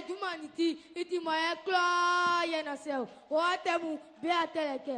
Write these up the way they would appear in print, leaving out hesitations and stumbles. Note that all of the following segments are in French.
d'humanité, et tu m'as éclairé dans ce what am bien tel que.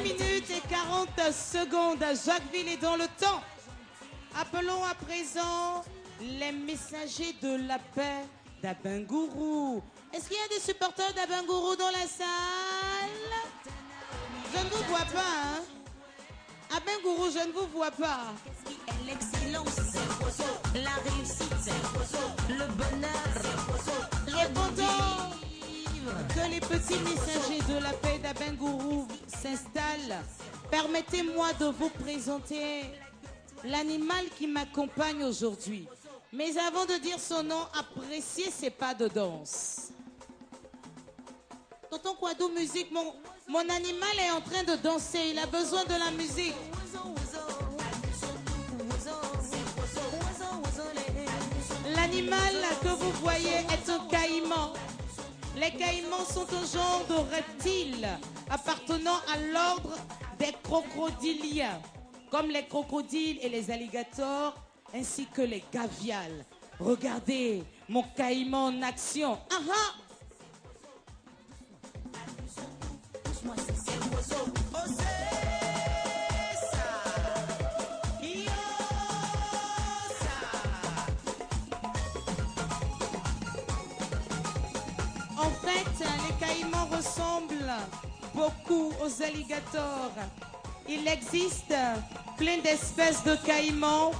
Minutes et 40 secondes. Jacquesville est dans le temps. Appelons à présent les messagers de la paix d'Abengourou. Est-ce qu'il y a des supporters d'Abengourou dans la salle? Je ne vous vois pas, hein? Abengourou, je ne vous vois pas. L'excellence, la réussite, le bonheur. Répondons que les petits messagers de la paix d'Abengourou s'installent. Permettez-moi de vous présenter l'animal qui m'accompagne aujourd'hui. Mais avant de dire son nom, appréciez ses pas de danse. Tonton Kouadou, musique, mon animal est en train de danser, il a besoin de la musique. L'animal que vous voyez est un caïman. Les caïmans sont un genre de reptiles appartenant à l'ordre des crocodiliens, comme les crocodiles et les alligators, ainsi que les gaviales. Regardez mon caïman en action. Aha! En fait, les caïmans ressemblent beaucoup aux alligators. Il existe plein d'espèces de caïmans,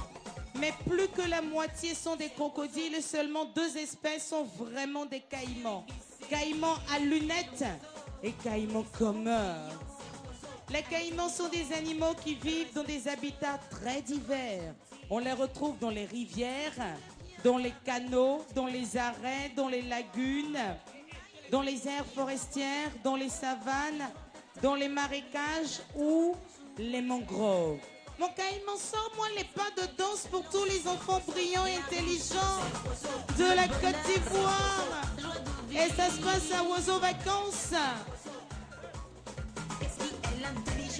mais plus que la moitié sont des crocodiles. Seulement 2 espèces sont vraiment des caïmans. Caïmans à lunettes et caïmans communs. Les caïmans sont des animaux qui vivent dans des habitats très divers. On les retrouve dans les rivières, dans les canaux, dans les arènes, dans les lagunes, dans les aires forestières, dans les savanes, dans les marécages ou les mangroves. Mon caïman, sors-moi les pas de danse pour tous les enfants brillants et intelligents de la Côte d'Ivoire. Et ça se passe à Oiseau Vacances.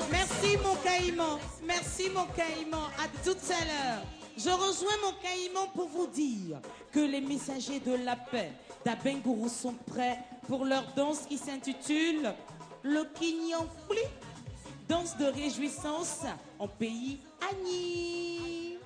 Merci mon caïman, merci mon caïman, à tout à l'heure. Je rejoins mon caïman pour vous dire que les messagers de la paix d'Abengourou sont prêts pour leur danse qui s'intitule le Kinyanfli, danse de réjouissance en pays Agni.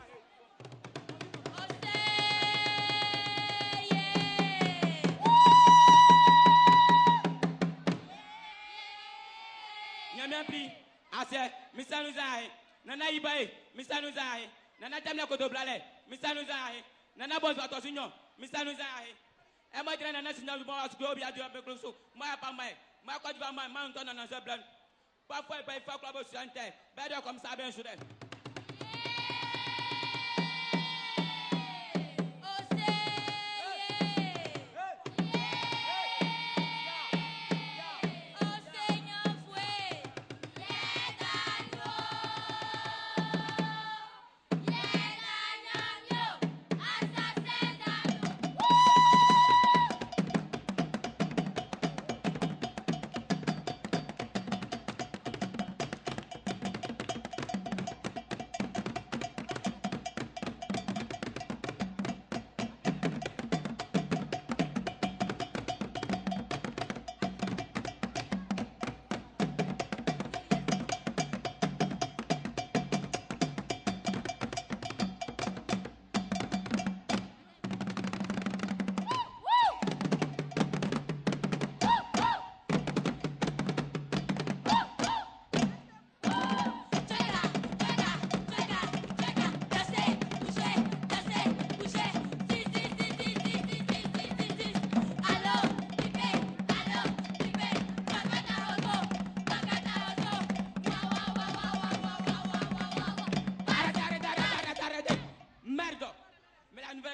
Nyamiapi, ase, Mr. Nuzai, Nana Ibae, Mr. Nuzai, Nana temle koto blale. Misa nous a Nana bon soit sinon. Misa nous a. Et moi train nana sinon bon à ce que bien Dieu avec le sou. Moi pas moi. Moi quoi tu vas moi on donne dans ce blanc. Parfois il faut que vous chantez. Ben comme ça bien sûr.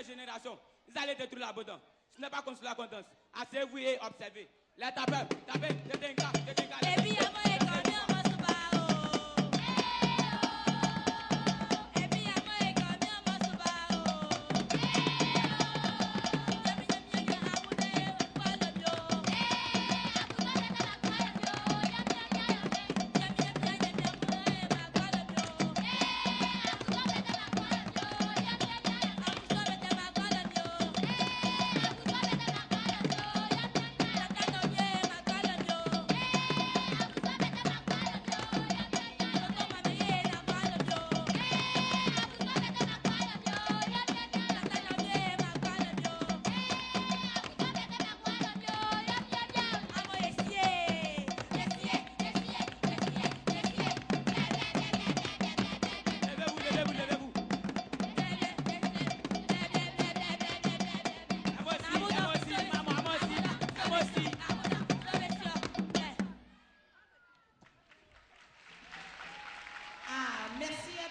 Génération, vous allez détruire la bodon. Ce n'est pas comme cela qu'on danse. Asseyez-vous et observez. Les tapeurs, tapez, détenga. Et puis,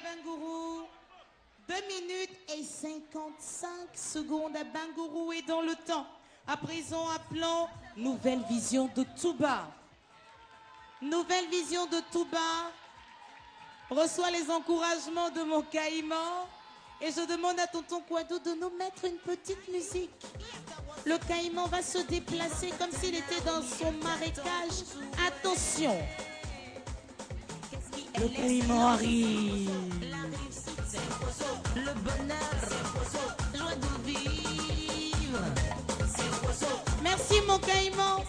Bangourou. 2 minutes et 55 secondes à Bangourou et dans le temps. À présent, appelons Nouvelle Vision de Touba. Nouvelle Vision de Touba reçoit les encouragements de mon caïman et je demande à tonton Kouadou de nous mettre une petite musique. Le caïman va se déplacer comme s'il était dans son marécage. Attention. Le caïman arrive. Le bonheur, joie de vivre. Merci mon caïman.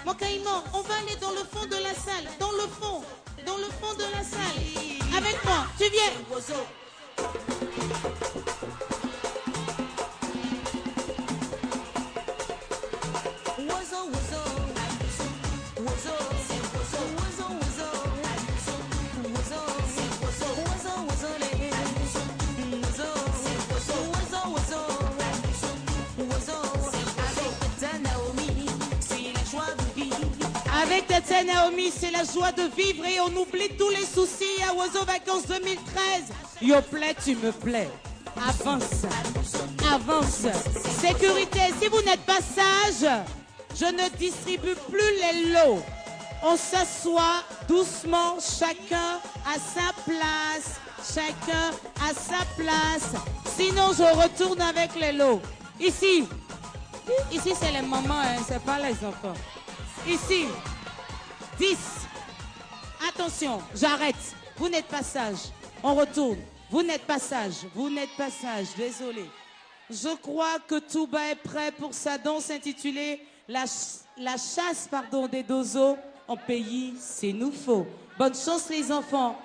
Mon caïman, on va aller dans le fond de la salle. Dans le fond de la salle. Avec moi, tu viens. Avec Tata Naomi, c'est la joie de vivre et on oublie tous les soucis à Oiseau Vacances 2013. Yo plais, tu me plais. Avance, avance. Sécurité, si vous n'êtes pas sage, je ne distribue plus les lots. On s'assoit doucement, chacun à sa place. Chacun à sa place. Sinon, je retourne avec les lots. Ici c'est les mamans, hein, c'est pas les enfants. Ici, 10. Attention, j'arrête. Vous n'êtes pas sage. On retourne. Vous n'êtes pas sage. Vous n'êtes pas sage. Désolé. Je crois que Touba est prêt pour sa danse intitulée La chasse des dozos en pays, c'est nous faux. Bonne chance les enfants.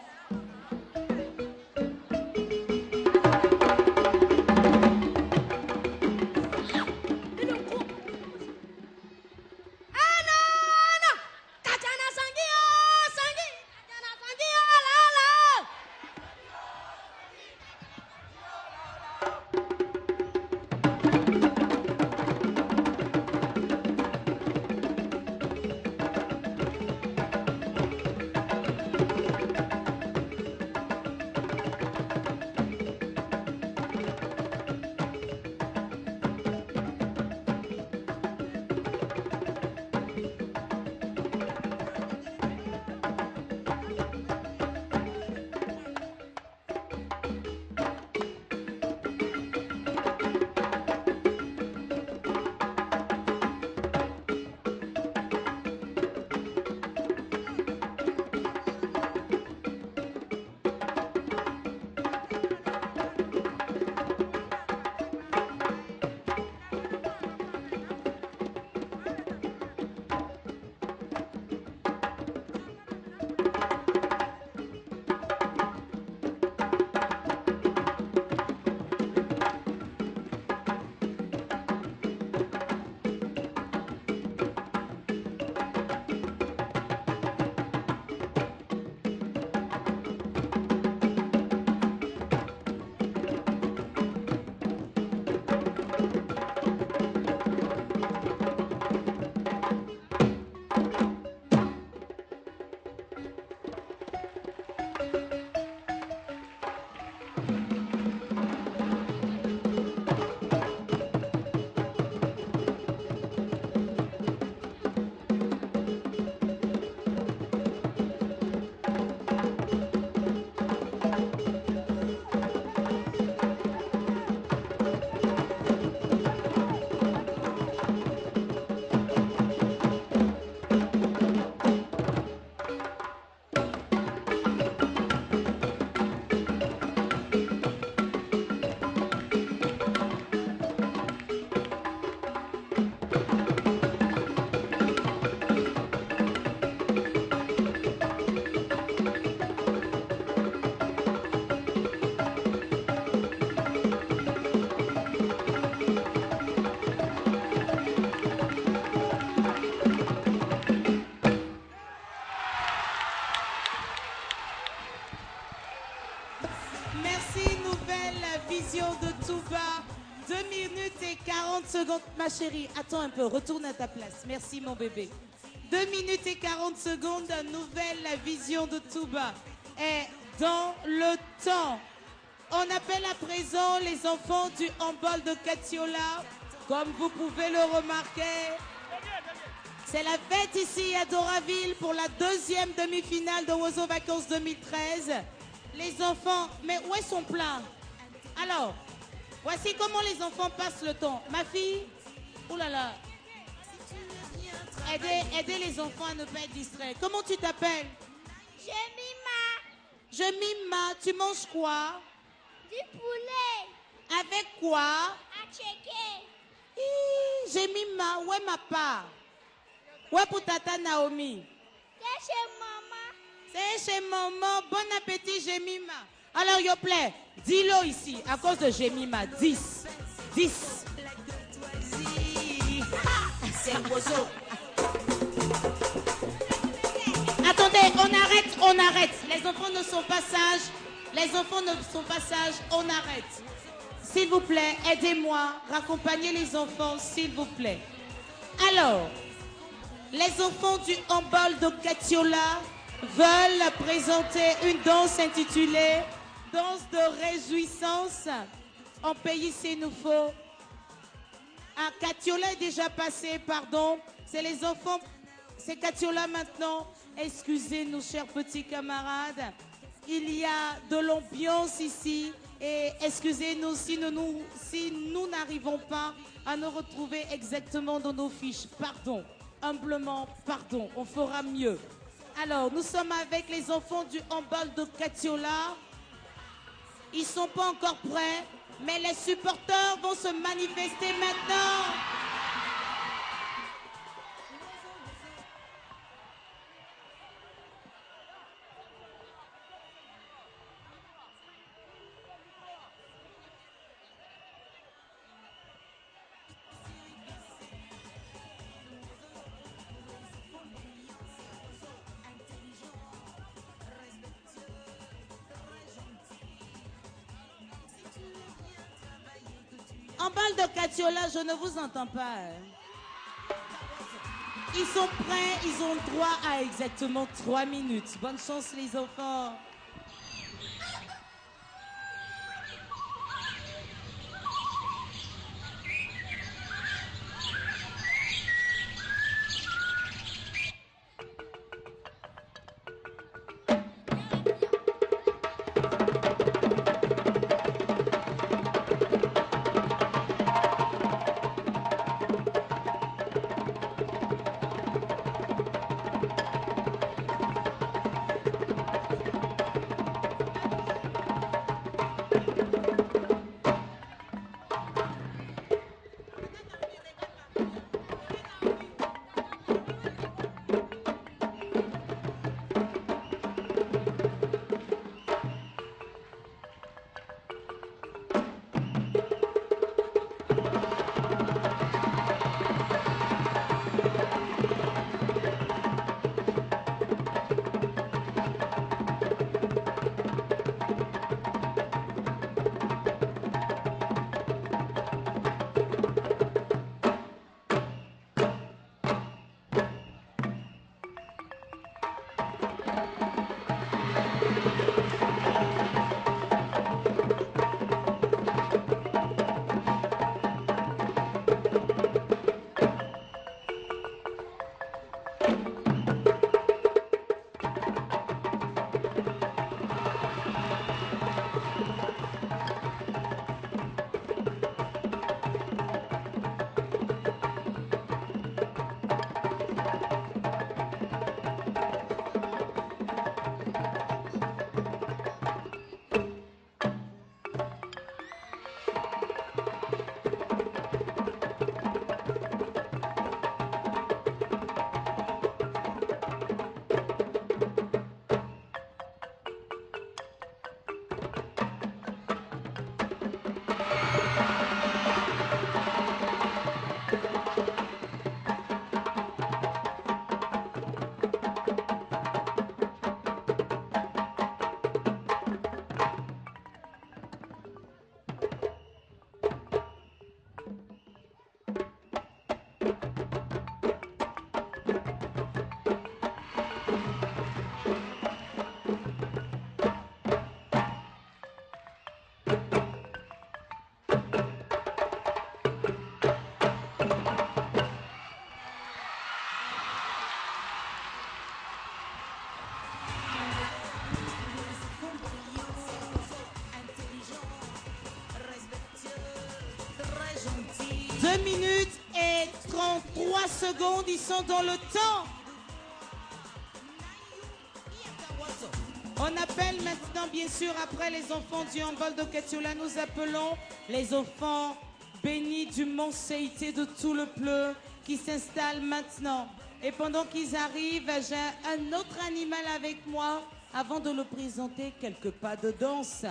de Touba. 2 minutes et 40 secondes. Ma chérie, attends un peu, retourne à ta place. Merci mon bébé. 2 minutes et 40 secondes, nouvelle vision de Touba est dans le temps. On appelle à présent les enfants du handball de Katiola. Comme vous pouvez le remarquer, c'est la fête ici à Doraville pour la deuxième demi-finale de Oiseau Vacances 2013. Les enfants, mais où est son plat? Alors, voici comment les enfants passent le temps. Ma fille, oulala, aidez les enfants à ne pas être distraits. Comment tu t'appelles? Jemima, tu manges quoi? Du poulet Avec quoi? à checker. Jemima, où est ma part? Où est pour tata Naomi? C'est chez maman. C'est chez maman. Bon appétit, Jemima. Alors, yo plaît, dis-le ici, à cause de Jemima. 10. 10. C'est Oiseau. Attendez, on arrête. Les enfants ne sont pas sages. On arrête. S'il vous plaît, aidez-moi, raccompagnez les enfants, s'il vous plaît. Alors, les enfants du handball de Katiola veulent présenter une danse intitulée « Danse de réjouissance » en pays Sénoufo. Ah, Katiola est déjà passé, pardon. C'est les enfants, c'est Katiola maintenant. Excusez-nous, chers petits camarades. Il y a de l'ambiance ici. Et excusez-nous si nous n'arrivons pas à nous retrouver exactement dans nos fiches. Pardon, humblement, pardon, on fera mieux. Alors, nous sommes avec les enfants du handball de Katiola. Ils ne sont pas encore prêts, mais les supporters vont se manifester maintenant. En balle de Katiola, je ne vous entends pas. Ils sont prêts, ils ont droit à exactement 3 minutes. Bonne chance les enfants. 2 minutes et 33 secondes, ils sont dans le temps. On appelle maintenant, bien sûr, après les enfants du handball de Quechua, nous appelons les enfants bénis du Mont Seité de tout le Pleu qui s'installent maintenant. Et pendant qu'ils arrivent, j'ai un autre animal avec moi avant de le présenter, quelques pas de danse.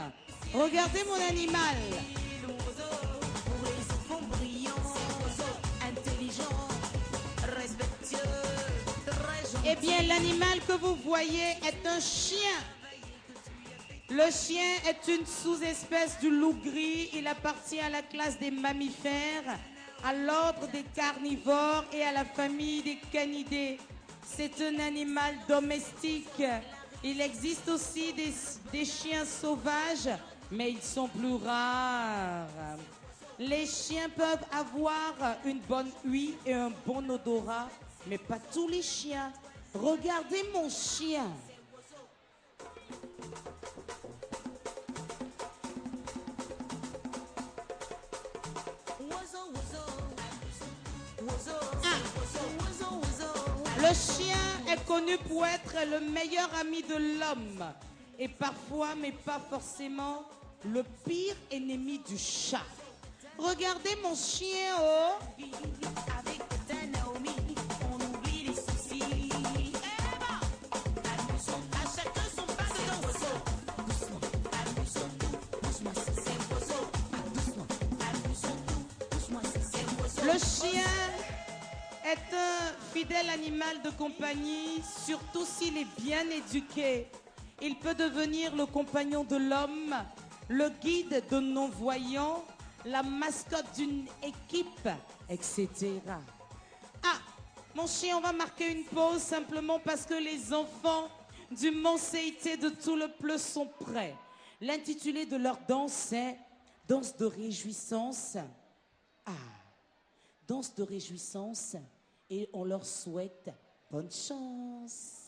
Regardez mon animal. Pour les enfants brillants, intelligents, respectueux, très gentils. Eh bien, l'animal que vous voyez est un chien. Le chien est une sous-espèce du loup gris. Il appartient à la classe des mammifères, à l'ordre des carnivores et à la famille des canidés. C'est un animal domestique. Il existe aussi des chiens sauvages, mais ils sont plus rares. Les chiens peuvent avoir une bonne ouïe et un bon odorat, mais pas tous les chiens. Regardez mon chien. Le chien est connu pour être le meilleur ami de l'homme et parfois, mais pas forcément, le pire ennemi du chat. Regardez mon chien, oh. Avec Naomi, on oublie les soucis. À chacun son pas de danse. Doucement, doucement, c'est oiseau. Doucement, doucement, c'est oiseau. Le chien est un fidèle animal de compagnie, surtout s'il est bien éduqué. Il peut devenir le compagnon de l'homme, le guide de non-voyants, la mascotte d'une équipe, etc. Ah, mon chien, on va marquer une pause simplement parce que les enfants du Mont Seité de tout le Pleu sont prêts. L'intitulé de leur danse est « Danse de réjouissance ». Ah, danse de réjouissance et on leur souhaite bonne chance.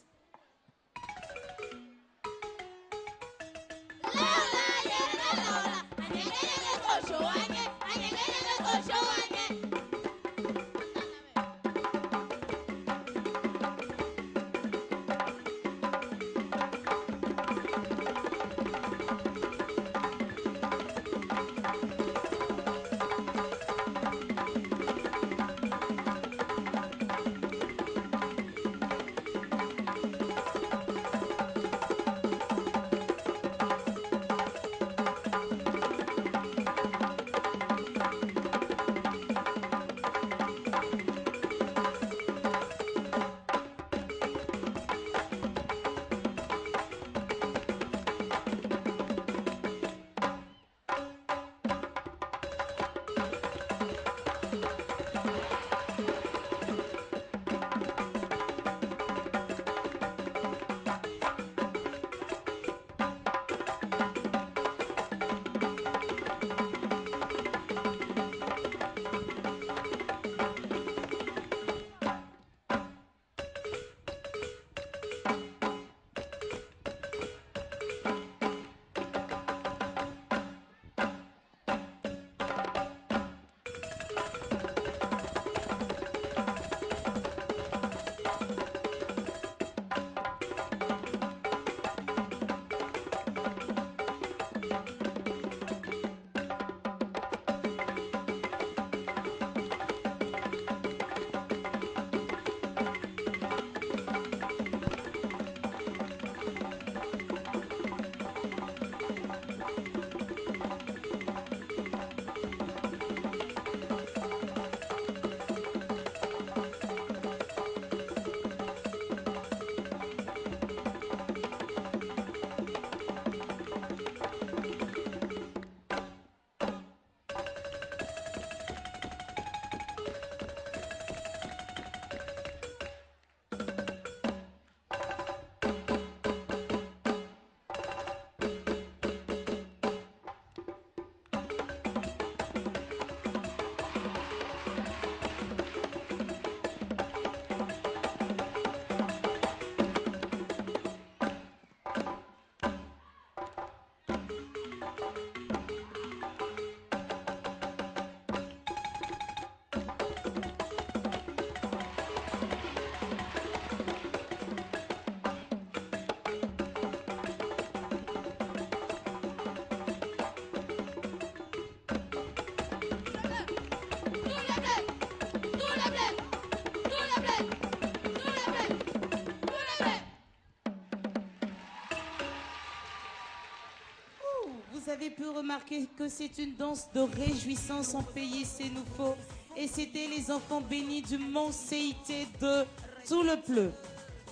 pu remarquer que c'est une danse de réjouissance en pays Sénoufo. Et c'était les enfants bénis du Mont CIT de tout le pleu.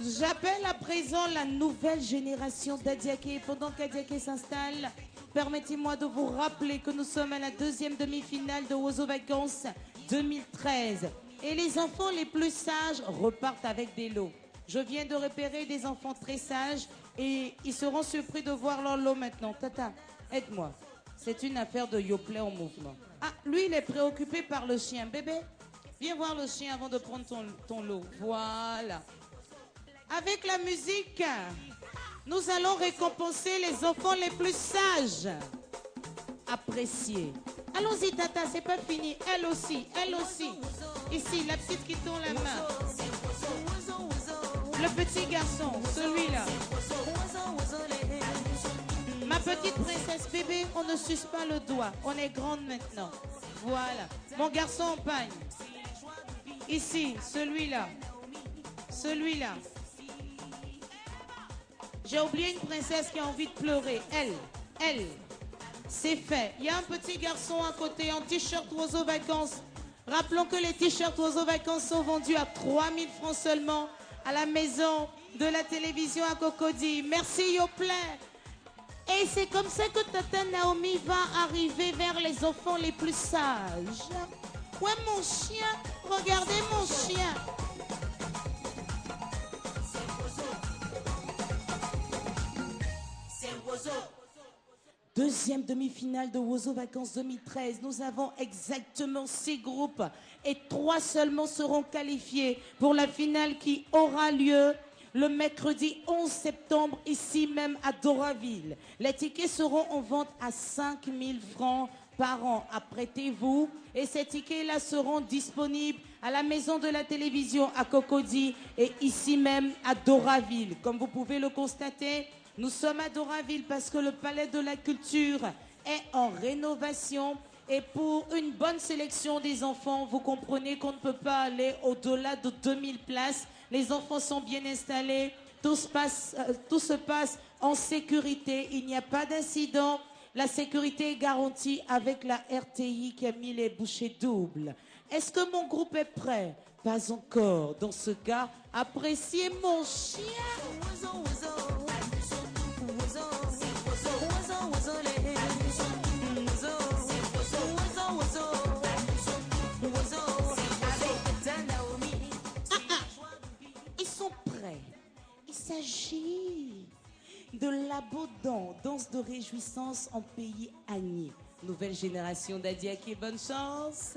J'appelle à présent la nouvelle génération d'Adiaké. Pendant qu'Adiaké s'installe, permettez-moi de vous rappeler que nous sommes à la deuxième demi-finale de Oiseaux Vacances 2013. Et les enfants les plus sages repartent avec des lots. Je viens de repérer des enfants très sages et ils seront surpris de voir leur lot maintenant. Tata, aide-moi. C'est une affaire de Yoplait en mouvement. Ah, lui, il est préoccupé par le chien. Bébé, viens voir le chien avant de prendre ton lot. Voilà. Avec la musique, nous allons récompenser les enfants les plus sages. Appréciés. Allons-y, Tata, c'est pas fini. Elle aussi, elle aussi. Ici, la petite qui tourne la main. Le petit garçon, celui-là. Ma petite princesse bébé, on ne suce pas le doigt. On est grande maintenant. Voilà. Mon garçon en pagne. Ici, celui-là. Celui-là. J'ai oublié une princesse qui a envie de pleurer. Elle. C'est fait. Il y a un petit garçon à côté en t-shirt Oiseaux Vacances. Rappelons que les t-shirts Oiseaux Vacances sont vendus à 3000 francs seulement à la maison de la télévision à Cocody. Merci Yoplait. Et c'est comme ça que Tata Naomi va arriver vers les enfants les plus sages. Ouais, mon chien. Regardez mon chien. Deuxième demi-finale de Oiseaux Vacances 2013. Nous avons exactement 6 groupes et 3 seulement seront qualifiés pour la finale qui aura lieu le mercredi 11 septembre ici même à Doraville. Les tickets seront en vente à 5000 francs par an. Apprêtez-vous et ces tickets-là seront disponibles à la maison de la télévision à Cocody et ici même à Doraville. Comme vous pouvez le constater, nous sommes à Doraville parce que le Palais de la Culture est en rénovation et pour une bonne sélection des enfants, vous comprenez qu'on ne peut pas aller au-delà de 2000 places. Les enfants sont bien installés, tout se passe en sécurité, il n'y a pas d'incident. La sécurité est garantie avec la RTI qui a mis les bouchées doubles. Est-ce que mon groupe est prêt? Pas encore. Dans ce cas, appréciez mon chien. Ils sont prêts. Il s'agit de l'Abodan, danse de réjouissance en pays Agni. Nouvelle génération d'Adiaké, bonne chance.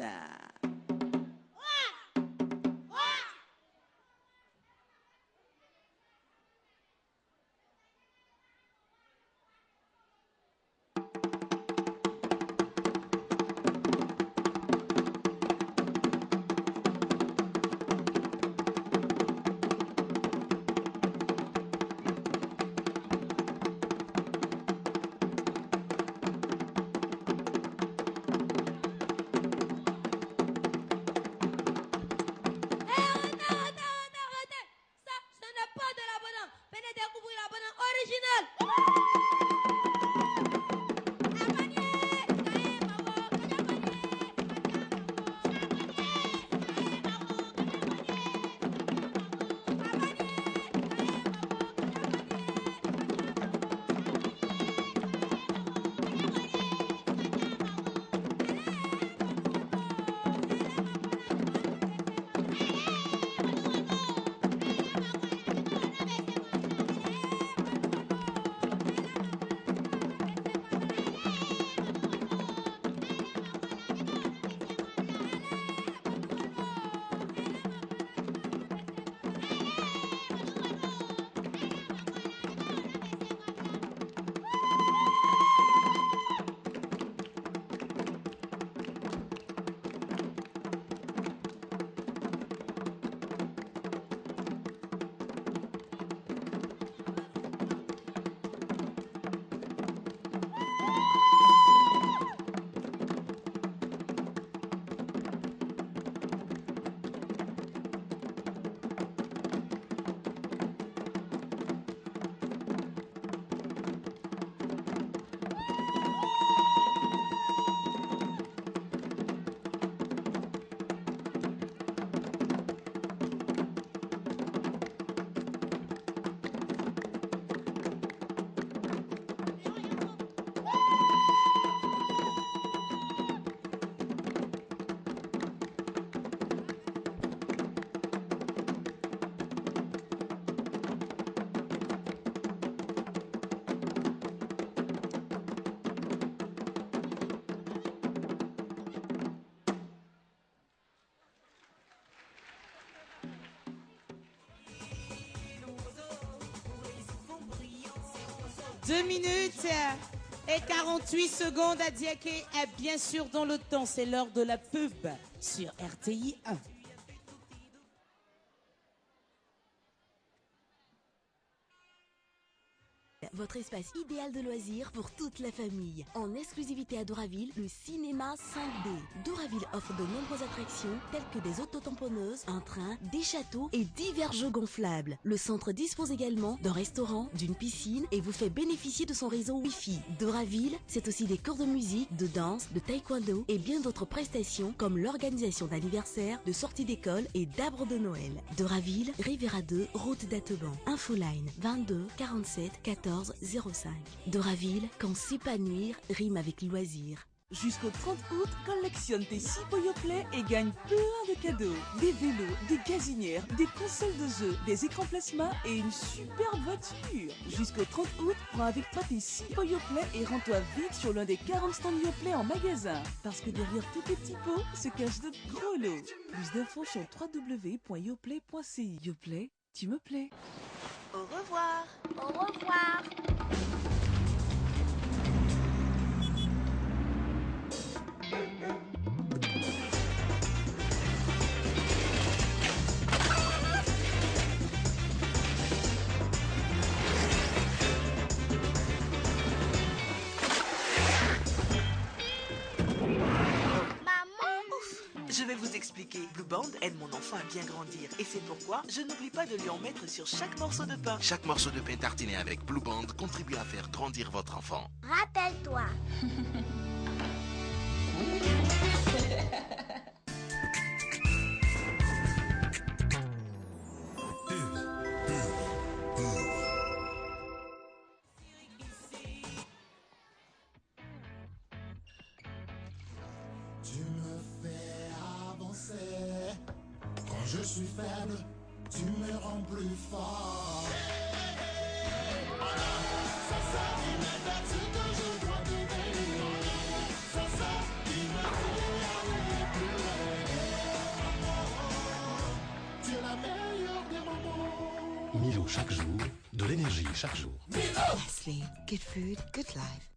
2 minutes et 48 secondes à Diaké. Et bien sûr, dans le temps, c'est l'heure de la pub sur RTI 1. Votre espace idéal de loisirs pour toute la famille. En exclusivité à Doraville, le cinéma 5D. Doraville offre de nombreuses attractions telles que des autotamponneuses, un train, des châteaux et divers jeux gonflables. Le centre dispose également d'un restaurant, d'une piscine et vous fait bénéficier de son réseau Wi-Fi. Doraville, c'est aussi des cours de musique, de danse, de taekwondo et bien d'autres prestations comme l'organisation d'anniversaires, de sorties d'école et d'arbres de Noël. Doraville, Riviera 2, route d'Atteban. Infoline 22 47 14 05. Doraville, quand s'épanouir rime avec loisir. Jusqu'au 30 août, collectionne tes 6 Poyoplay et gagne plein de cadeaux. Des vélos, des gazinières, des consoles de jeux, des écrans plasma et une superbe voiture. Jusqu'au 30 août, prends avec toi tes 6 Poyoplay et rends-toi vite sur l'un des 40 stands Yoplait en magasin. Parce que derrière tous les petits pots se cachent de gros lots. Plus d'infos sur www.yoplait.ci. Yoplait, tu me plais. Au revoir. Au revoir. Je vais vous expliquer. Blue Band aide mon enfant à bien grandir. Et c'est pourquoi je n'oublie pas de lui en mettre sur chaque morceau de pain. Chaque morceau de pain tartiné avec Blue Band contribue à faire grandir votre enfant. Rappelle-toi. Tu me fais avancer. Quand je suis faible, tu me rends plus fort. C'est ça qui m'aide, ce que je dois devenir. C'est ça qui me fait aller plus loin. Tu es la meilleure des moments. Milo chaque jour, de l'énergie chaque jour. Nestlé, good food, good life.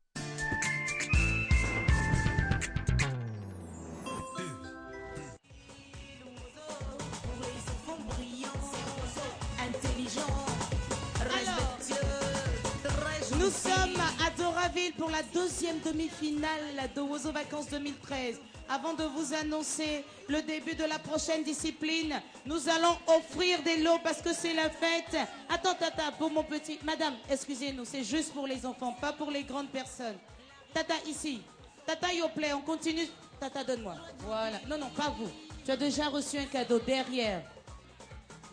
Nous sommes à Doraville pour la deuxième demi-finale de Wozo Vacances 2013. Avant de vous annoncer le début de la prochaine discipline, nous allons offrir des lots parce que c'est la fête. Attends, Tata, pour mon petit... Madame, excusez-nous, c'est juste pour les enfants, pas pour les grandes personnes. Tata, ici. Tata Yoplait, on continue. Tata, donne-moi. Voilà. Non, non, pas vous. Tu as déjà reçu un cadeau derrière.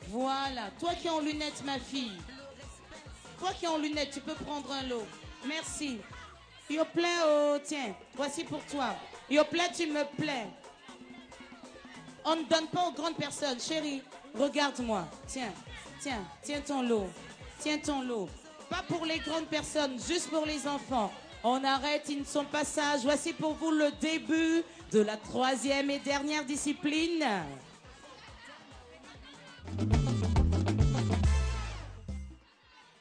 Voilà. Toi qui es en lunettes, ma fille. Toi qui es en lunettes, tu peux prendre un lot. Merci. Yoplait, oh, tiens, voici pour toi. Yoplait, tu me plais. On ne donne pas aux grandes personnes. Chérie, regarde-moi. Tiens, tiens, tiens ton lot. Tiens ton lot. Pas pour les grandes personnes, juste pour les enfants. On arrête, ils ne sont pas sages. Voici pour vous le début de la troisième et dernière discipline.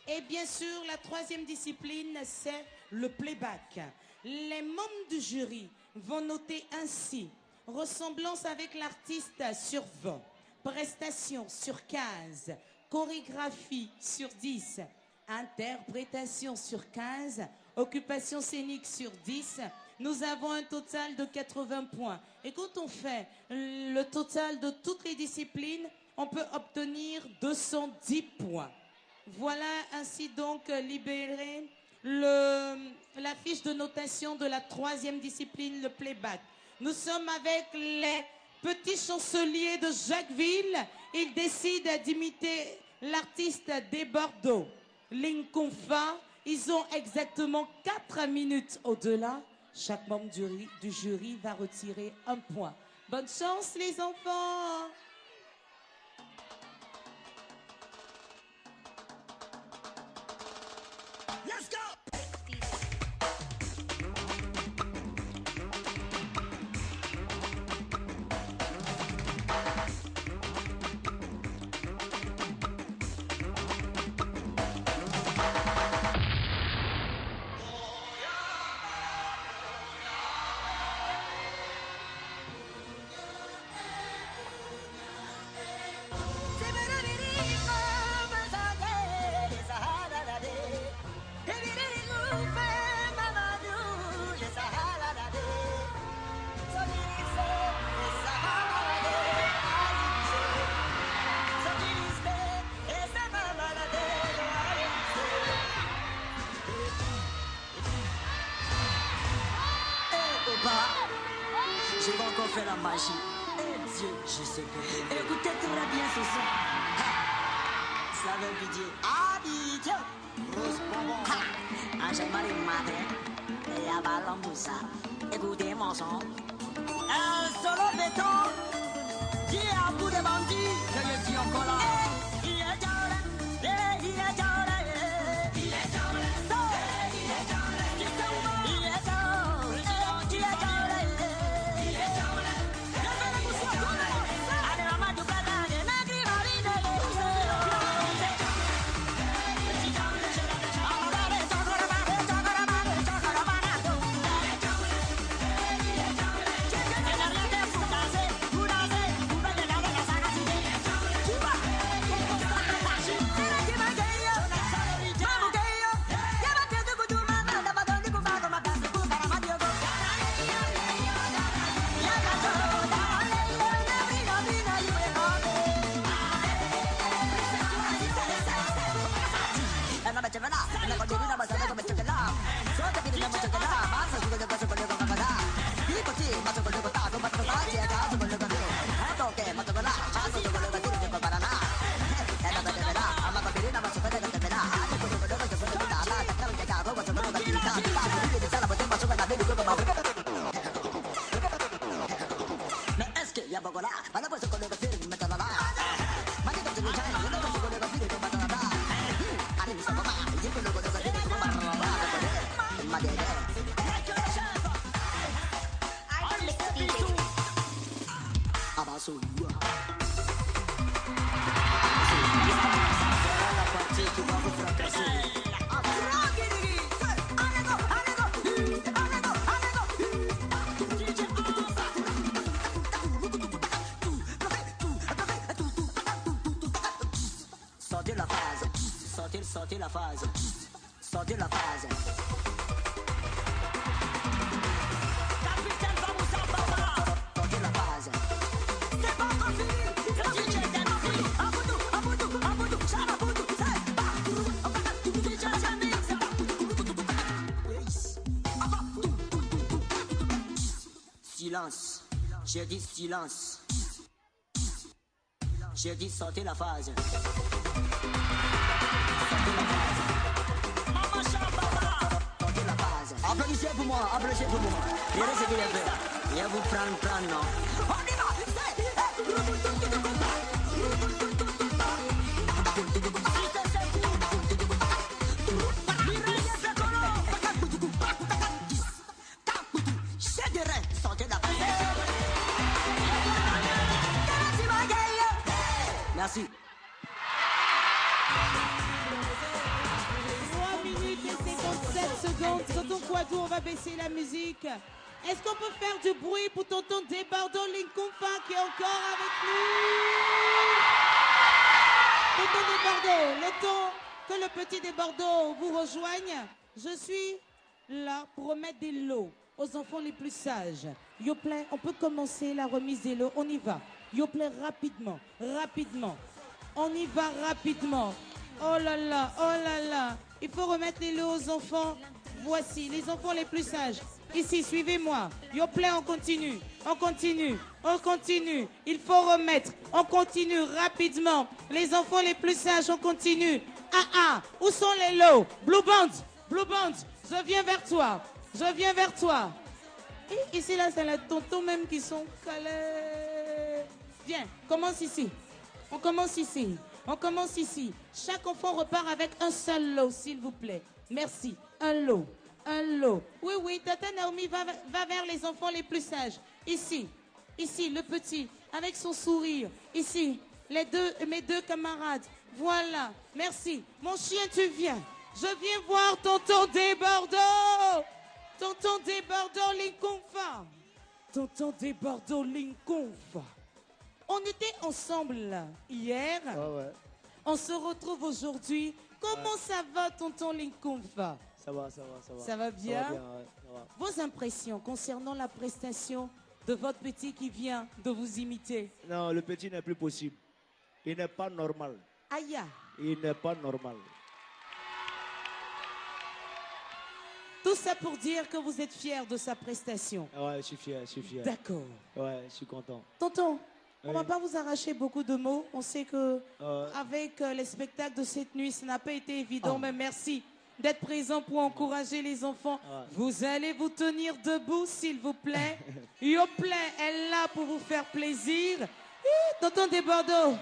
Et bien sûr, la troisième discipline, c'est le playback. Les membres du jury vont noter ainsi: ressemblance avec l'artiste sur 20, prestation sur 15, chorégraphie sur 10, interprétation sur 15, occupation scénique sur 10. Nous avons un total de 80 points. Et quand on fait le total de toutes les disciplines, on peut obtenir 210 points. Voilà ainsi donc libéré la fiche de notation de la troisième discipline, le playback. Nous sommes avec les petits chanceliers de Jacquesville. Ils décident d'imiter l'artiste des Bordeaux, Linconfa. Ils ont exactement 4 minutes au-delà. Chaque membre du jury va retirer un point. Bonne chance les enfants! Let's go! Je vais encore faire la magie. Eh Dieu, je sais que. Écoutez très bien ce son. Ha. Ça veut dire Abidjan. Rose bonbon. Ha. Angèle Marie Madre. Et Abalamboussa. Écoutez mon son. Un solo béton. Dis à bout de bandits. Je le dis encore là. Il est Jaola. Il est Jaola. Il est Jaola. Il est Jaola. Il est Jaola. Il est Jaola. Il est Jaola. Allez, maman, tu peux aller. Nagri, marine, mais est-ce qu'il y a beaucoup là? Voilà pour ce qu'on a fait, mais t'en as là. Sortez la phase, sortez la phase, sortez la phase. Capitaine Bamoussa Baba, sortez la phase. C'est pas encore fini, DJ Danofi, Aboudou, Charaboudou, c'est pas, DJ Jamil, c'est pas. Silence, j'ai dit silence. J'ai dit sortez la phase. Applaudissez pour moi, applaudissez pour moi. Regardez ce qu'il a fait. Il va vous prendre, non. On y va. Sortez la phase. Merci. 3 minutes et 57 secondes. Tonton Kwadou, on va baisser la musique. Est-ce qu'on peut faire du bruit pour tonton Débardon Linkumfa qui est encore avec nous? Tonton Débardon, le temps que le petit Débardon vous rejoigne, je suis là pour remettre des lots aux enfants les plus sages. Yoplait, on peut commencer la remise des lots. On y va. Yoplait, rapidement, rapidement. On y va rapidement. Oh là là, oh là là. Il faut remettre les lots aux enfants. Voici, les enfants les plus sages. Ici, suivez-moi. Yoplait, on continue. On continue. On continue. Il faut remettre. On continue rapidement. Les enfants les plus sages, on continue. Où sont les lots? Blue Band, je viens vers toi. Je viens vers toi. Et ici, là, c'est les tontons même qui sont calés. Viens, commence ici. On commence ici. On commence ici. Chaque enfant repart avec un seul lot, s'il vous plaît. Merci. Un lot. Un lot. Oui, Tata Naomi va vers les enfants les plus sages. Ici. Ici, le petit, avec son sourire. Ici, mes deux camarades. Voilà. Merci. Mon chien, tu viens. Je viens voir tonton Débardon. Tonton Débardon Linkumfa. Tonton Débardon Linkumfa. On était ensemble là, hier. Ouais. On se retrouve aujourd'hui. Comment ça va, tonton Linkumfa? Ça va. Ça va bien? Ça va bien, ouais, ça va. Vos impressions concernant la prestation de votre petit qui vient de vous imiter? Non, le petit n'est plus possible. Il n'est pas normal. Aïe. Il n'est pas normal. Tout Tout ça pour dire que vous êtes fiers de sa prestation. Ouais, je suis fier, je suis fier. D'accord. Ouais, je suis content. Tonton, on Oui. va pas vous arracher beaucoup de mots. On sait que avec les spectacles de cette nuit, ça n'a pas été évident, mais merci d'être présent pour encourager les enfants. Vous allez vous tenir debout, s'il vous plaît. Yoplait est là pour vous faire plaisir. Tonton de Bordeaux,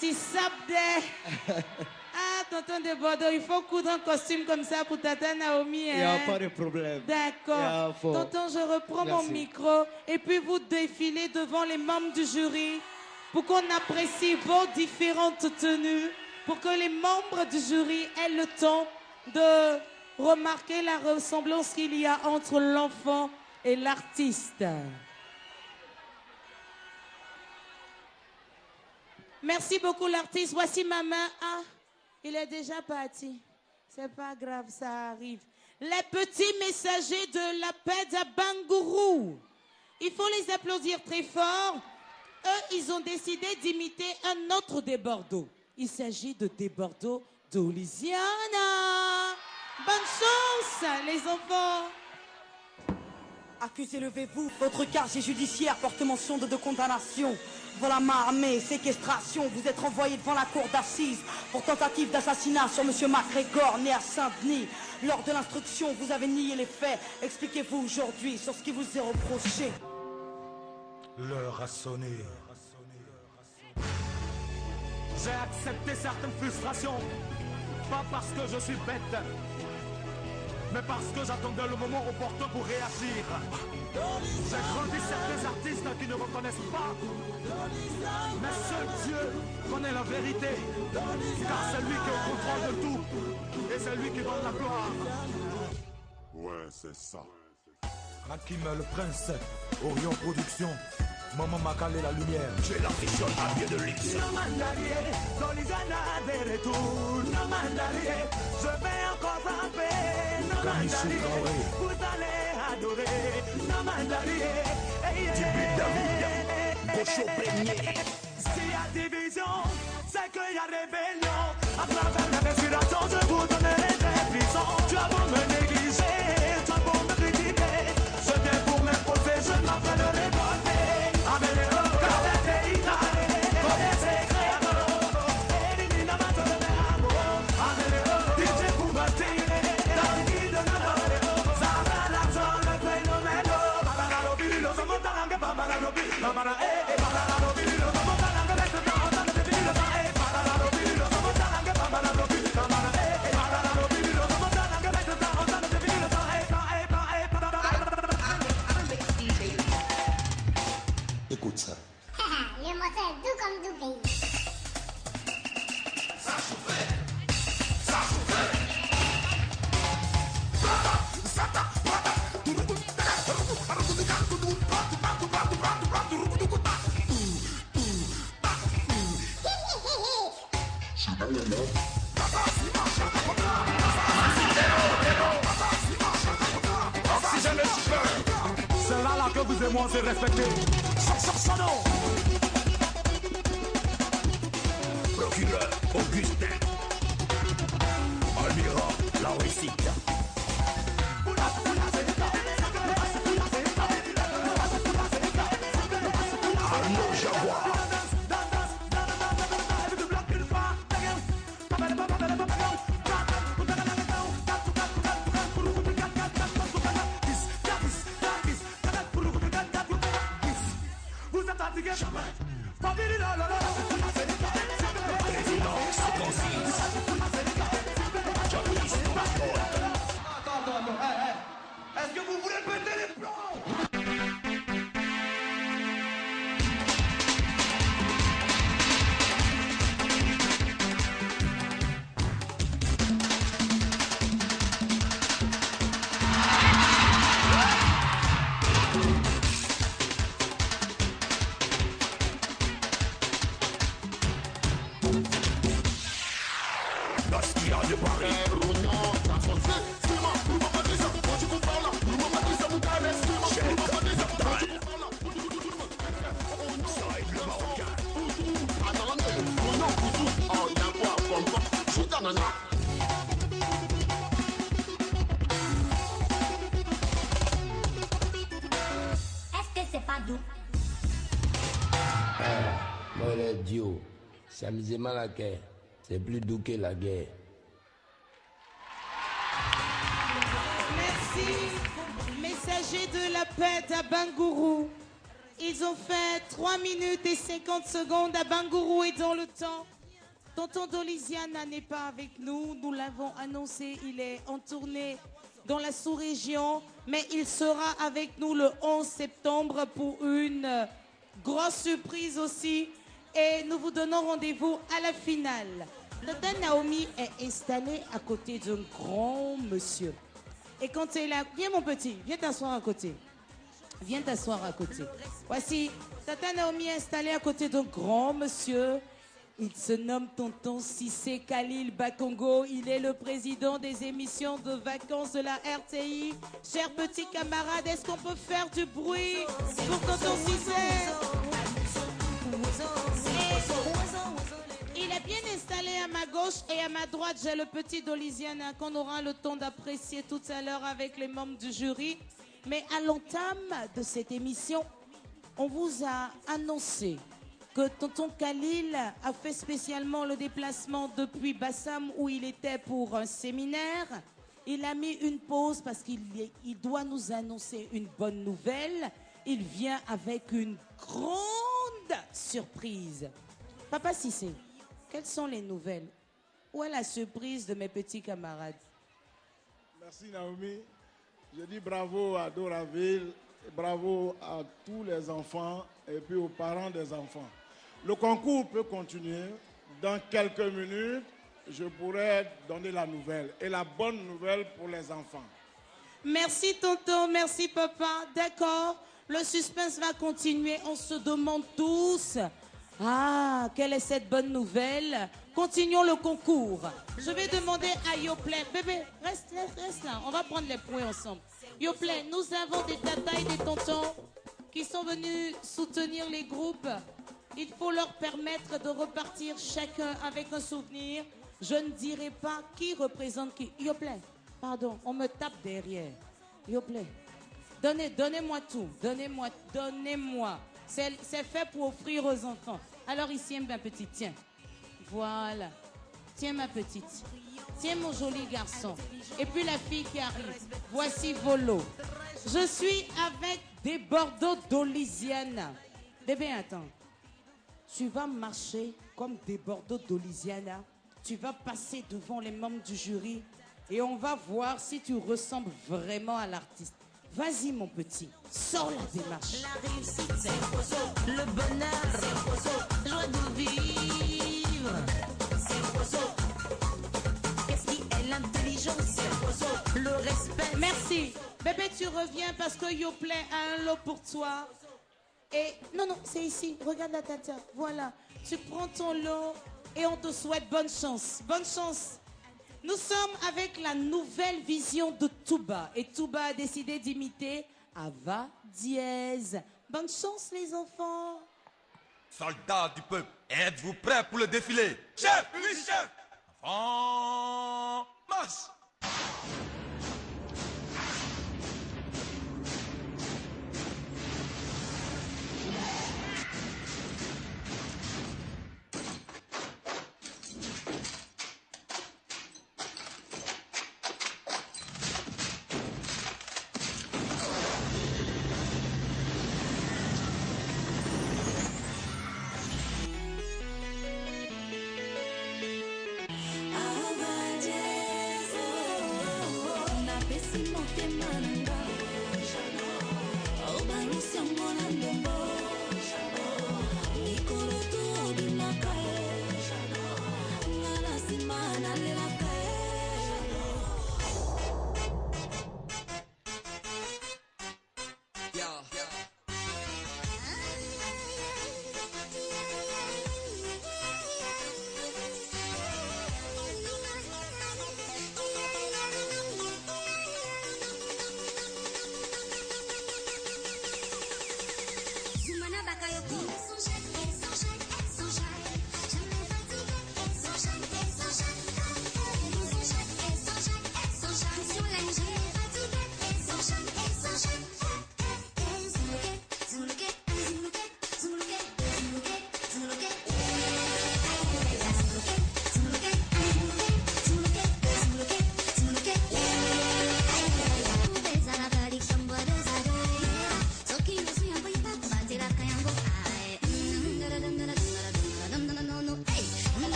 tu sabdes. Ah, tonton de Bordeaux, il faut coudre un costume comme ça pour Tata Naomi. Il n'y a hein? pas de problème. D'accord. Il y a Tonton, je reprends mon Merci. micro et puis vous défilez devant les membres du jury pour qu'on apprécie vos différentes tenues, pour que les membres du jury aient le temps de remarquer la ressemblance qu'il y a entre l'enfant et l'artiste. Merci beaucoup l'artiste. Voici ma main. Ah, il est déjà parti. C'est pas grave, ça arrive. Les petits messagers de la paix d'Abangourou. Il faut les applaudir très fort. Eux, ils ont décidé d'imiter un autre des Bordeaux. Il s'agit de des Bordeaux de Louisiana. Bonne chance, les enfants. Accusé, levez-vous. Votre casier judiciaire porte mention de condamnation. Voilà ma armée, séquestration. Vous êtes renvoyé devant la cour d'assises pour tentative d'assassinat sur monsieur MacGregor, né à Saint-Denis. Lors de l'instruction, vous avez nié les faits. Expliquez-vous aujourd'hui sur ce qui vous est reproché. L'heure a sonné. J'ai accepté certaines frustrations, pas parce que je suis bête, mais parce que j'attendais le moment opportun pour réagir. J'ai grandi certains artistes qui ne reconnaissent pas, mais seul Dieu connaît la vérité, car c'est lui qui est au contrôle de tout, et c'est lui qui donne la gloire. Ouais, c'est ça. Hakim le prince, Orion Productions, Maman m'a calé la lumière. J'ai la vision à pied de l'X. No mandarie, Dolizana de retour. No mandarie, je vais encore frapper. No mandarie, vous allez adorer. No mandarie, Tibi David, Gaucho Premier. S'il y a division, c'est qu'il y a rébellion. À travers la respiration, je vous donnerai des frissons. Tu as beau me négliger, tu as beau me critiquer, je viens pour m'imposer, je m'appellerai Bordeaux. Écoute ça. Le moteur doux comme du pays. Ça chauffait. Ça chauffait. C'est là que vous et moi on s'est respecté. Procureur Augustin. Almira, la récite. Arnaud Jaguar. Est-ce que vous voulez péter les plombs? Bastia de Paris. Amadou. Moi, les Dio, c'est amusement la guerre. C'est plus doux que la guerre. Merci, messagers de la paix d'Abangourou. Ils ont fait 3 minutes et 50 secondes. Abangourou est dans le temps. Tonton Doliziana n'est pas avec nous. Nous l'avons annoncé. Il est en tournée dans la sous-région. Mais il sera avec nous le 11 septembre pour une grosse surprise aussi. Et nous vous donnons rendez-vous à la finale. Tata Naomi est installée à côté d'un grand monsieur. Et quand elle a... Viens mon petit, viens t'asseoir à côté. Viens t'asseoir à côté. Voici, Tata Naomi est installée à côté d'un grand monsieur. Il se nomme Tonton Cissé Khalil Bakongo. Il est le président des émissions de vacances de la RTI. Chers petits camarades, est-ce qu'on peut faire du bruit pour Tonton Cissé? Il est bien installé à ma gauche et à ma droite, j'ai le petit Doliziana qu'on aura le temps d'apprécier tout à l'heure avec les membres du jury. Mais à l'entame de cette émission, on vous a annoncé que Tonton Khalil a fait spécialement le déplacement depuis Bassam où il était pour un séminaire. Il a mis une pause parce qu'il doit nous annoncer une bonne nouvelle. Il vient avec une grande surprise. Papa Cissé, quelles sont les nouvelles? Où est la surprise de mes petits camarades? Merci Naomi. Je dis bravo à Doraville, bravo à tous les enfants et puis aux parents des enfants. Le concours peut continuer. Dans quelques minutes, je pourrai donner la nouvelle et la bonne nouvelle pour les enfants. Merci tonton, merci papa. D'accord, le suspense va continuer. On se demande tous, quelle est cette bonne nouvelle? Continuons le concours. Je vais demander à Yoplait. Bébé, reste là. On va prendre les points ensemble. Yoplait, nous avons des tatas et des tontons qui sont venus soutenir les groupes. Il faut leur permettre de repartir chacun avec un souvenir. Je ne dirai pas qui représente qui. Yoplait, pardon, on me tape derrière. Yoplait, donnez-moi tout. Donnez-moi. C'est fait pour offrir aux enfants. Alors ici, ma petite, tiens. Voilà. Tiens, ma petite. Tiens, mon joli garçon. Et puis la fille qui arrive. Voici vos lots. Je suis avec des Bordeaux d'Olisiana. Bébé, attends. Tu vas marcher comme des Bordeaux d'Olisiana. Tu vas passer devant les membres du jury. Et on va voir si tu ressembles vraiment à l'artiste. Vas-y, mon petit. Sors la démarche. La réussite, c'est le bonheur, joie de vivre. Qu'est-ce qui est l'intelligence? Le respect. Merci. Bébé, tu reviens parce que Yoplait a un lot pour toi. Et non, c'est ici. Regarde la tata. Voilà. Tu prends ton lot et on te souhaite bonne chance. Bonne chance. Nous sommes avec la nouvelle vision de Touba. Et Touba a décidé d'imiter Ava Diaz. Bonne chance, les enfants. Soldats du peuple, êtes-vous prêts pour le défilé? Chef, oui, chef. En marche.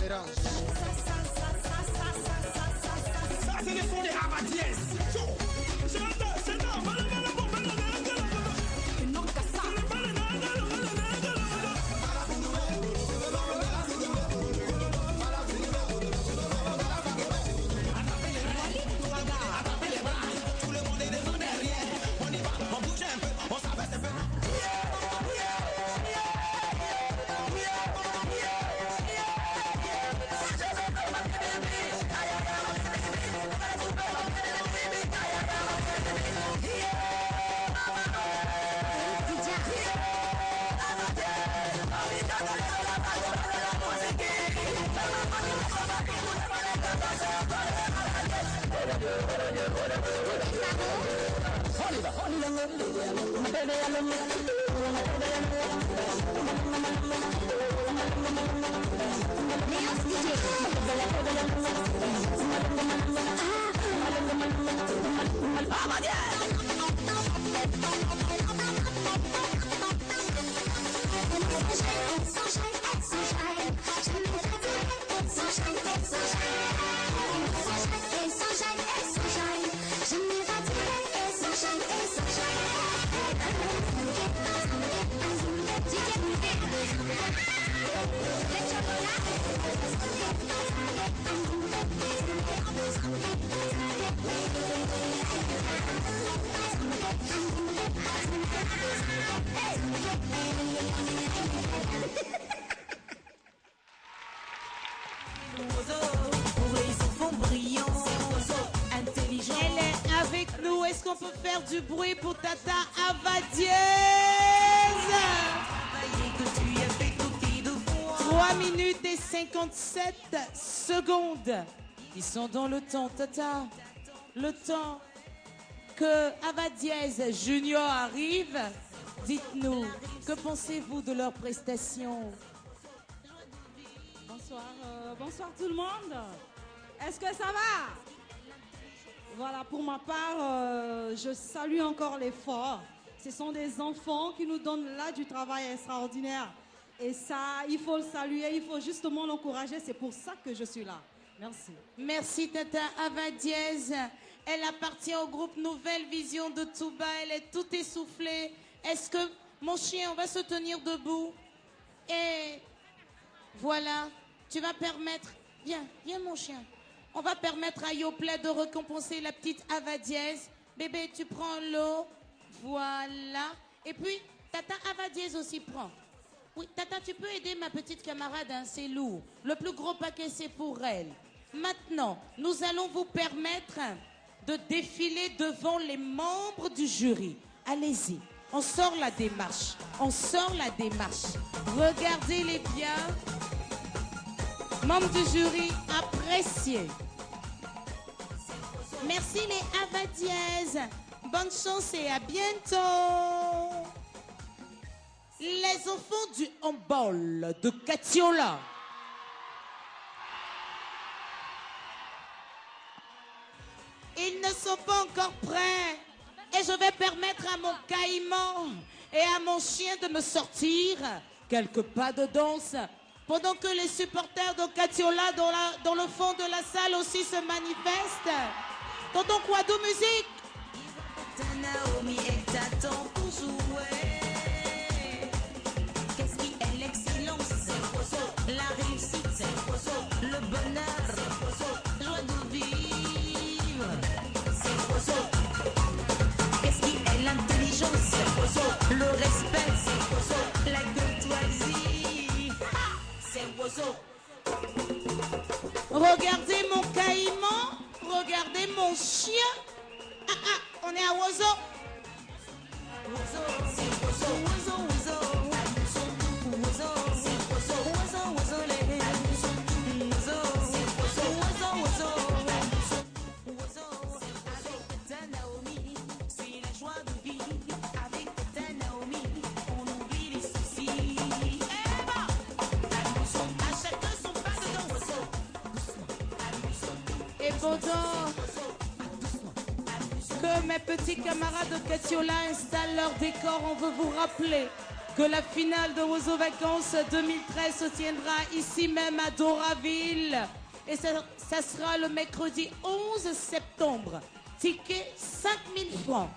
dérange. Ça, c'est le son des Avadiès. Elle est avec nous. Est-ce qu'on peut faire du bruit pour Tata Avadiez? 3 minutes et 57 secondes. Ils sont dans le temps, Tata. Le temps que Avadiez Junior arrive. Dites-nous, que pensez-vous de leurs prestations? Bonsoir, bonsoir tout le monde. Est-ce que ça va? Voilà, pour ma part, je salue encore l'effort. Ce sont des enfants qui nous donnent là du travail extraordinaire. Et ça, il faut le saluer, il faut justement l'encourager. C'est pour ça que je suis là. Merci. Merci Tata Avadiez. Elle appartient au groupe Nouvelle Vision de Touba. Elle est toute essoufflée. Est-ce que, mon chien, on va se tenir debout? Et voilà, tu vas permettre... Viens, viens mon chien. On va permettre à Yoplait de récompenser la petite Avadiez. Bébé, tu prends l'eau. Voilà. Et puis, Tata Avadiez aussi prend. Oui, Tata, tu peux aider ma petite camarade, hein, c'est lourd. Le plus gros paquet, c'est pour elle. Maintenant, nous allons vous permettre de défiler devant les membres du jury. Allez-y, on sort la démarche. On sort la démarche. Regardez-les bien. Membres du jury, appréciez. Merci les Avadiez. Bonne chance et à bientôt. Les enfants du handball de Katiola. Ils ne sont pas encore prêts. Et je vais permettre à mon caïman et à mon chien de me sortir quelques pas de danse pendant que les supporters de Katiola dans le fond de la salle aussi se manifestent. Tonton Kouadou, musique. Naomi est à temps pour jouer. Qu'est-ce qui est l'excellence? La réussite, le bonheur, joie de vivre. Qu'est-ce qui est l'intelligence? Le respect, la courtoisie. C'est Wozo. Regardez mon caïman, regardez mon chien. Ah ah, on est à Wozo. Et pendant que mes petits camarades de Katiola installent leur décor, on veut vous rappeler que la finale de Oiseaux Vacances 2013 se tiendra ici même à Doraville. Et ça sera le mercredi 11 septembre. Ticket 5000 francs.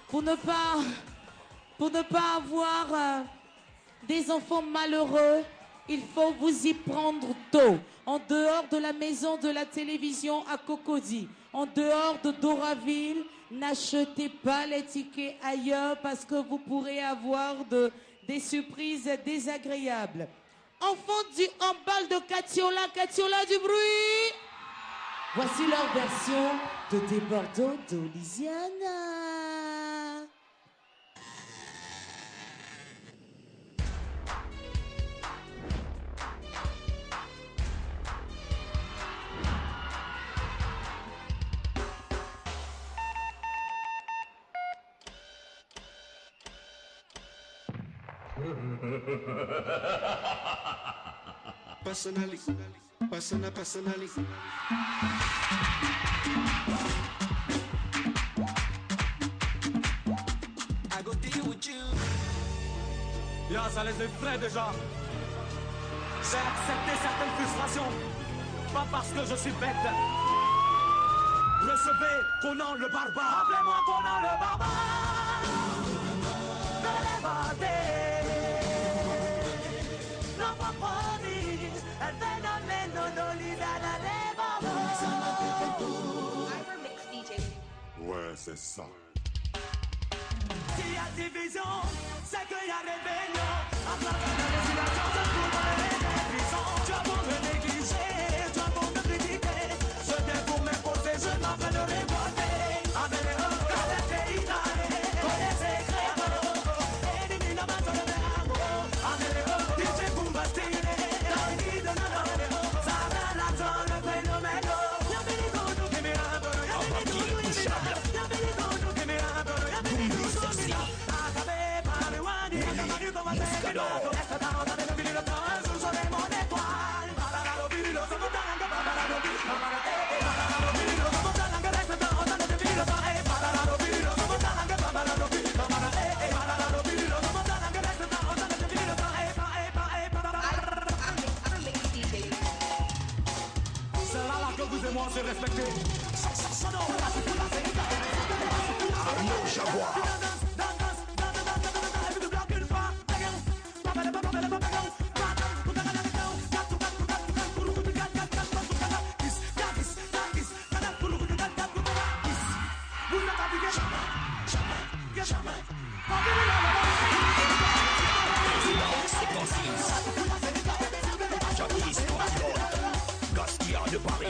Pour ne pas avoir des enfants malheureux, il faut vous y prendre tôt. En dehors de la maison de la télévision à Cocody, en dehors de Doraville, n'achetez pas les tickets ailleurs parce que vous pourrez avoir des surprises désagréables. Enfants du handball de Catiola, Catiola du bruit. Voici leur version de Des Bordeaux d'Olisiana. Personally. I go deal with you. Ya, ça les effraie déjà. J'ai accepté certaines frustrations. Pas parce que je suis bête. Recevez Conan le barbare. Appelez-moi Conan le barbare. Ne levantez. Non pas promis. El fenomeno d'Olisiana les barbares. Ouais, c'est ça. S'il y a division, c'est qu'il y a rébellion. À travers la législation, ça coule dans les prisons. Tu as beau me négliger, tu as beau me critiquer. Je viens pour m'imposer, je n'en fais de révolter. Avec les hauts, les pays d'année, les secrets élimine la main de l'amour. Avec les hauts, DJ pour me tirer. Dans les guides de notre héros, ça va l'attendre, le phénomène. Y'a des ligos, nous qui mérent, y'a des ligos, nous qui mérent, y'a des ligos, nous qui mérent, y'a des ligos, nous qui mérent. C'est là que vous et moi on s'est respecté. Arnaud Jaguar. De Paris.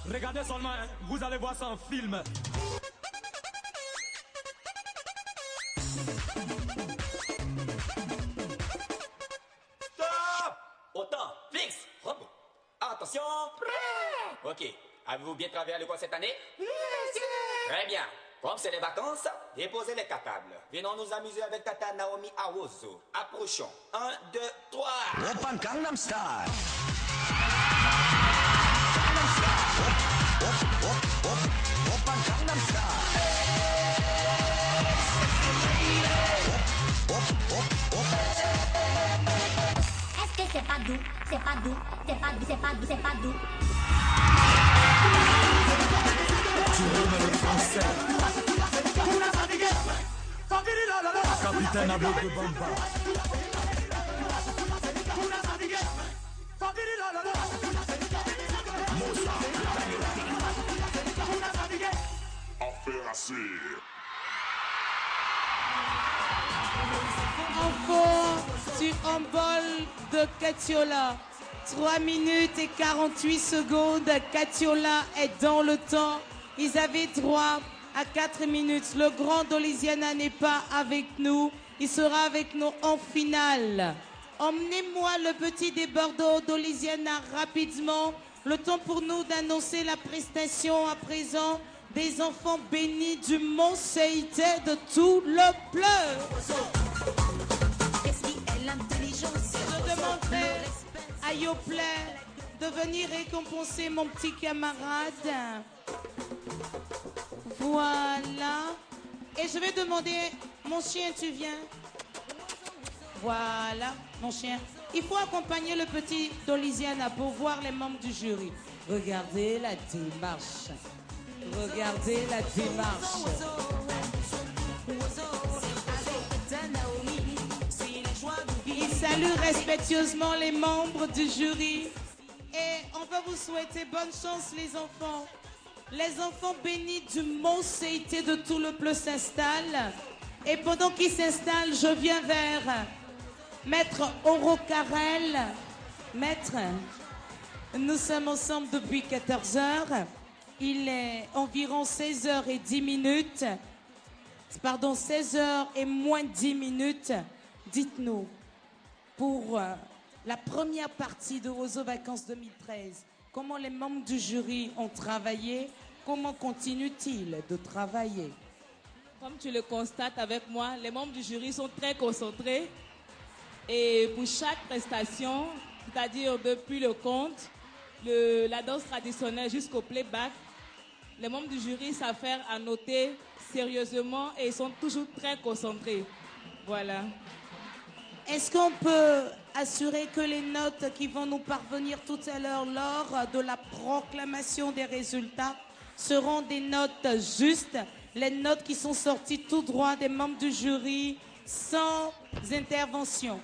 Regardez seulement, hein, vous allez voir ça en film. Stop! Autant, fixe, repos. Attention, prêt! Ok, avez-vous bien travaillé à l'école cette année? Oui, monsieur! Très bien. Comme c'est les vacances, déposez les cartables. Venons nous amuser avec Tata Naomi Awozo. Approchons. 1, 2, 3. Open Gangnam Style. Open Gangnam Est-ce que c'est pas doux? C'est pas doux, c'est pas doux, c'est pas doux, c'est pas doux. Tu rimes le français. Capitaine avec le bamba. Affaire à suivre. Enfants du handball de Catiola. 3 minutes et 48 secondes. Catiola est dans le temps. Ils avaient droit à 4 minutes. Le grand d'Olisiana n'est pas avec nous. Il sera avec nous en finale. Emmenez-moi le petit des Bordeaux d'Olisiana rapidement Le temps pour nous d'annoncer la prestation à présent des enfants bénis du Mont Seité de tout le pleur. Je demanderai à Yoplait de venir récompenser mon petit camarade. Voilà. Et je vais demander, mon chien, tu viens? Voilà, mon chien. Il faut accompagner le petit Dolisiana pour voir les membres du jury. Regardez la démarche. Regardez la démarche. Il salue respectueusement les membres du jury. Et on va vous souhaiter bonne chance, les enfants. Les enfants bénis du Mont Seité de tout le pleu s'installent. Et pendant qu'ils s'installent, je viens vers Maître Oro Carrel. Maître, nous sommes ensemble depuis 14 heures. Il est environ 16h10. Pardon, 16h et moins 10 minutes. Dites-nous, pour la première partie de Ozo Vacances 2013, comment les membres du jury ont travaillé? Comment continuent-ils de travailler? Comme tu le constates avec moi, les membres du jury sont très concentrés. Et pour chaque prestation, c'est-à-dire depuis le conte, la danse traditionnelle jusqu'au playback, les membres du jury savent faire à noter sérieusement et ils sont toujours très concentrés. Voilà. Est-ce qu'on peut assurer que les notes qui vont nous parvenir tout à l'heure lors de la proclamation des résultats seront des notes justes, les notes qui sont sorties tout droit des membres du jury sans intervention?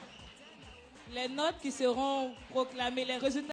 Les notes qui seront proclamées, les résultats